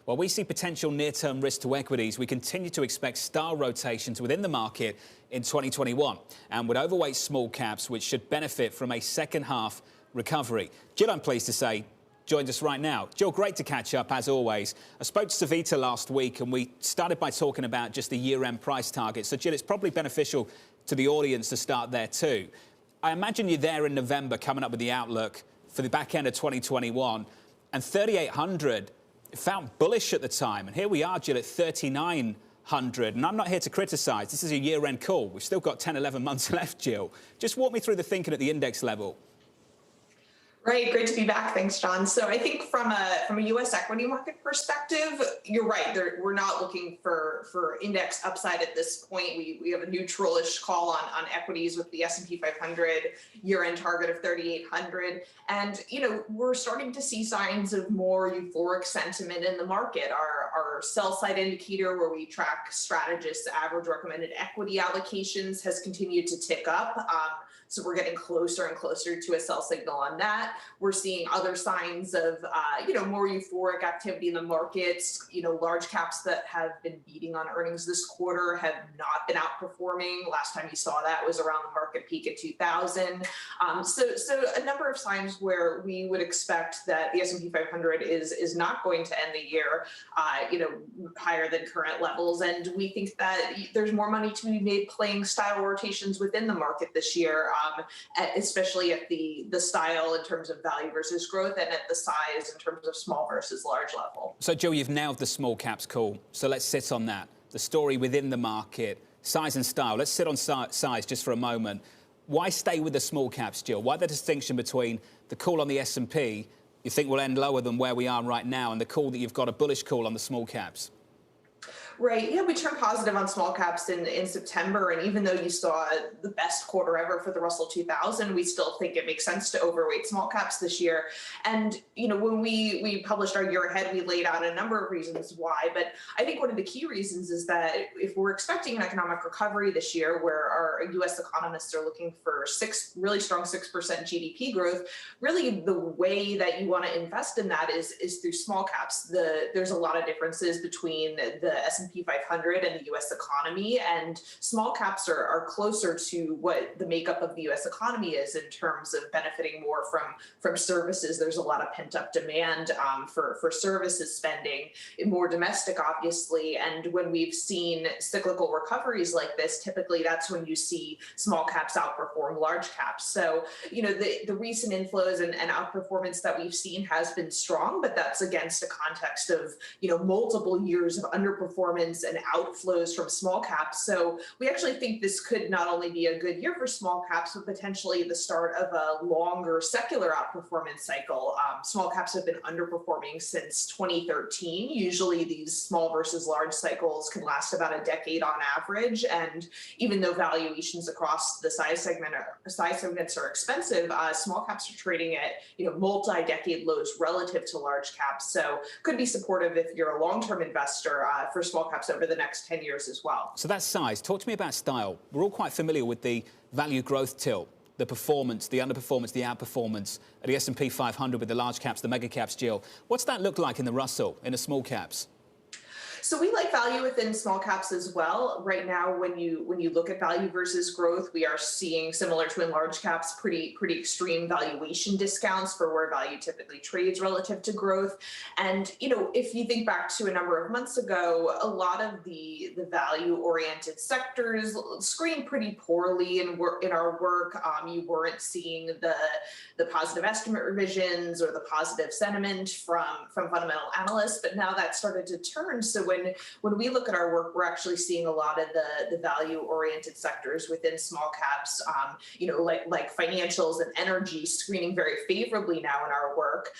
While we see potential near-term risk to equities, we continue to expect style rotations within the market in 2021, and with overweight small caps, which should benefit from a second-half recovery. Jill, I'm pleased to say, joins us right now. Jill, great to catch up, as always. I spoke to Savita last week, and we started by talking about just the year-end price target. So, Jill, it's probably beneficial to the audience to start there too. I imagine you're there in November coming up with the outlook for the back end of 2021, and 3,800 felt bullish at the time. And here we are, Jill, at 3,900. And I'm not here to criticise. This is a year-end call. We've still got 10, 11 months left, Jill. Just walk me through the thinking at the index level. Right, great to be back. Thanks, John. So I think from a U.S. equity market perspective, you're right. We're not looking for index upside at this point. We have a neutralish call on equities with the S&P 500 year-end target of 3,800. And, we're starting to see signs of more euphoric sentiment in the market. Our sell-side indicator, where we track strategists' average recommended equity allocations, has continued to tick up. So we're getting closer and closer to a sell signal on that. We're seeing other signs of, more euphoric activity in the markets. Large caps that have been beating on earnings this quarter have not been outperforming. Last time you saw that was around the market peak at 2000. So a number of signs where we would expect that the S&P 500 is not going to end the year, higher than current levels. And we think that there's more money to be made playing style rotations within the market this year. Especially at the style in terms of value versus growth, and at the size in terms of small versus large level. So, Joe, you've nailed the small caps call. So let's sit on that. The story within the market, size and style. Let's sit on size just for a moment. Why stay with the small caps, Jill? Why the distinction between the call on the S&P you think will end lower than where we are right now, and the call that you've got a bullish call on the small caps? Right. Yeah, we turned positive on small caps in September. And even though you saw the best quarter ever for the Russell 2000, we still think it makes sense to overweight small caps this year. And, when we published our year ahead, we laid out a number of reasons why. But I think one of the key reasons is that if we're expecting an economic recovery this year, where our U.S. economists are looking for really strong 6% GDP growth, really the way that you want to invest in that is through small caps. There's a lot of differences between the S&P 500 and the U.S. economy, and small caps are closer to what the makeup of the U.S. economy is in terms of benefiting more from services. There's a lot of pent-up demand for services spending, more domestic, obviously. And when we've seen cyclical recoveries like this, typically that's when you see small caps outperform large caps. So, the recent inflows and outperformance that we've seen has been strong, but that's against a context of, multiple years of underperformance and outflows from small caps. So we actually think this could not only be a good year for small caps, but potentially the start of a longer secular outperformance cycle. Small caps have been underperforming since 2013. Usually these small versus large cycles can last about a decade on average. And even though valuations across the size segments are expensive, small caps are trading at multi-decade lows relative to large caps. So could be supportive if you're a long-term investor for small caps over the next 10 years as well. So that's size. Talk to me about style. We're all quite familiar with the value growth tilt, the performance, the underperformance, the outperformance at the S&P 500 with the large caps, the mega caps, Jill. What's that look like in the Russell, in the small caps? So we like value within small caps as well. Right now, when you look at value versus growth, we are seeing, similar to in large caps, pretty extreme valuation discounts for where value typically trades relative to growth. And if you think back to a number of months ago, a lot of the value-oriented sectors screened pretty poorly in our work. You weren't seeing the positive estimate revisions or the positive sentiment from fundamental analysts, but now that started to turn. So when we look at our work, we're actually seeing a lot of the value-oriented sectors within small caps, like financials and energy, screening very favorably now in our work.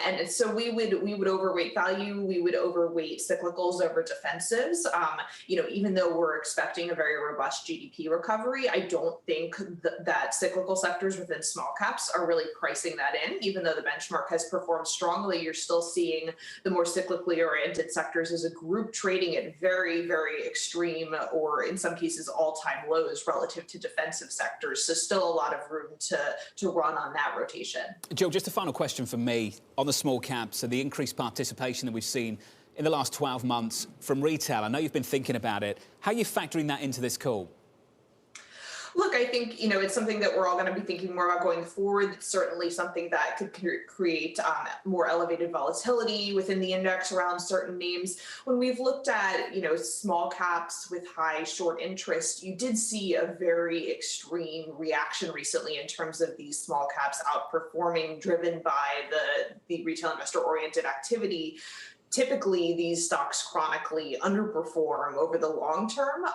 And so we would overweight value, we would overweight cyclicals over defensives. Even though we're expecting a very robust GDP recovery, I don't think that cyclical sectors within small caps are really pricing that in. Even though the benchmark has performed strongly, you're still seeing the more cyclically oriented sectors as a group trading at very, very extreme, or in some cases all-time lows relative to defensive sectors. So still a lot of room to run on that rotation. Jill, just a final question from me on the small caps and the increased participation that we've seen in the last 12 months from retail? I know you've been thinking about it. How are you factoring that into this call? Look, I think, it's something that we're all going to be thinking more about going forward. It's certainly something that could create more elevated volatility within the index around certain names. When we've looked at, small caps with high short interest, you did see a very extreme reaction recently in terms of these small caps outperforming, driven by the retail investor oriented activity. Typically, these stocks chronically underperform over the long term.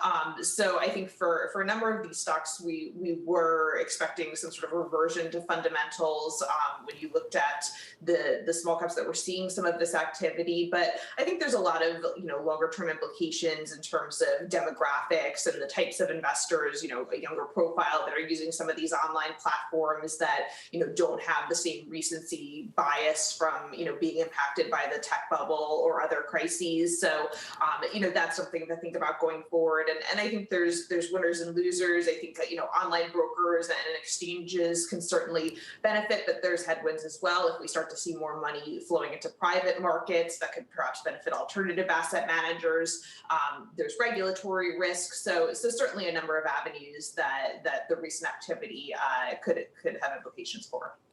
So I think for a number of these stocks, we were expecting some sort of reversion to fundamentals when you looked at the small caps that were seeing some of this activity. But I think there's a lot of longer term implications in terms of demographics and the types of investors, a younger profile that are using some of these online platforms that don't have the same recency bias from being impacted by the tech bubble or other crises. So, that's something to think about going forward. And I think there's winners and losers. I think, online brokers and exchanges can certainly benefit, but there's headwinds as well. If we start to see more money flowing into private markets, that could perhaps benefit alternative asset managers. There's regulatory risks. So certainly a number of avenues that the recent activity could have implications for.